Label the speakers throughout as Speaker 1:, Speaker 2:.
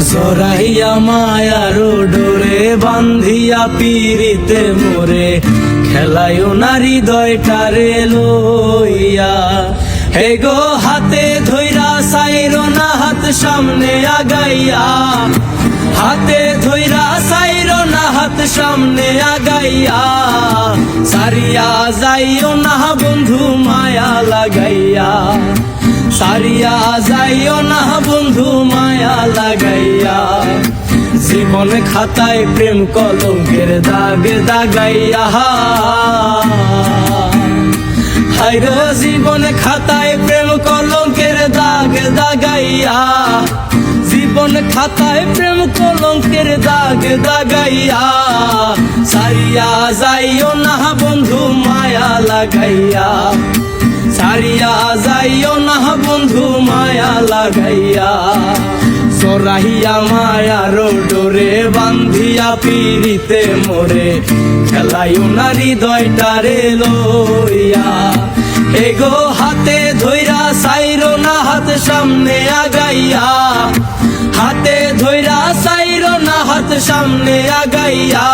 Speaker 1: জড়াইয়া মায়ার ডোরে বান্ধিয়া পিরিতে মোরে খেলায়ও না হৃদয়টারে লইয়া। হে গো হাতে ধইরা সাইরো না হাত সামনে আগাইয়া, হাতে ধইরা সাইরো না হাত সামনে আগাইয়া। সারিয়া যাইও না বন্ধু মায়া লাগাইয়া, সারিয়া যাইও না বন্ধু মায়া লাগাইয়া। জীবন খাতায় প্রেম কলঙ্কের দাগ দাগাইয়া, হায়রে জীবন খাতায় প্রেম কলঙ্কের দাগ দাগাইয়া। জীবন খাতায় প্রেম কলঙ্কের দাগ দাগাইয়া। সারিয়া যাইও না বন্ধু মায়া লাগাইয়া, সারিয়া যাইও না বন্ধু মায়া লাগাইয়া। জড়াইয়া মায়ার ডোরে বান্ধিয়া পিরিতে মোরে খেলায়ও না হৃদয়টারে লইয়া। হে গো হাতে ধইরা সাইরো না হাত সামনে আগাইয়া, হাতে ধইরা সাইরো না হাত সামনে আগাইয়া।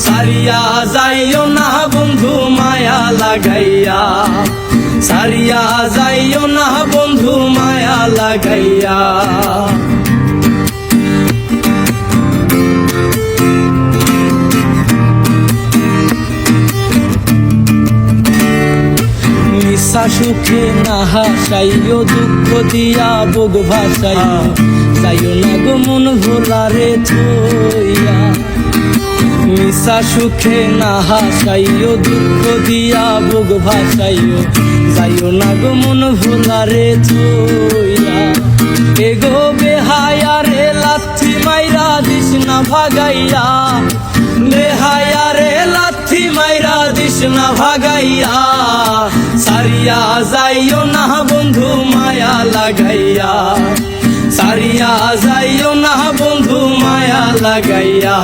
Speaker 1: সারিয়া যাইও না বন্ধু মায়া লাগাইয়া, সারিয়া যাইও না বন্ধু মায়া লাগাইয়া। নিশা সুখে না হাসাইও, দুঃখ দিয়া বুক ভাসাইও। যাইও না গো মন ভোলারে থইয়া। নিশা সুখে না হাসাইও, দুঃখ দিয়া বুক ভাসাইও। যাইও না গো মন ভোলারে থইয়া। এ গো বেহায়া রে লাথি মাইরা দিস না ভাগাইয়া, বেহায়া রে লাথি মাইরা দিস না ভাগাইয়া। সারিয়া যাইও না বন্ধু মায়া লাগাইয়া, সারিয়া যাইও না বন্ধু মায়া লাগাইয়া।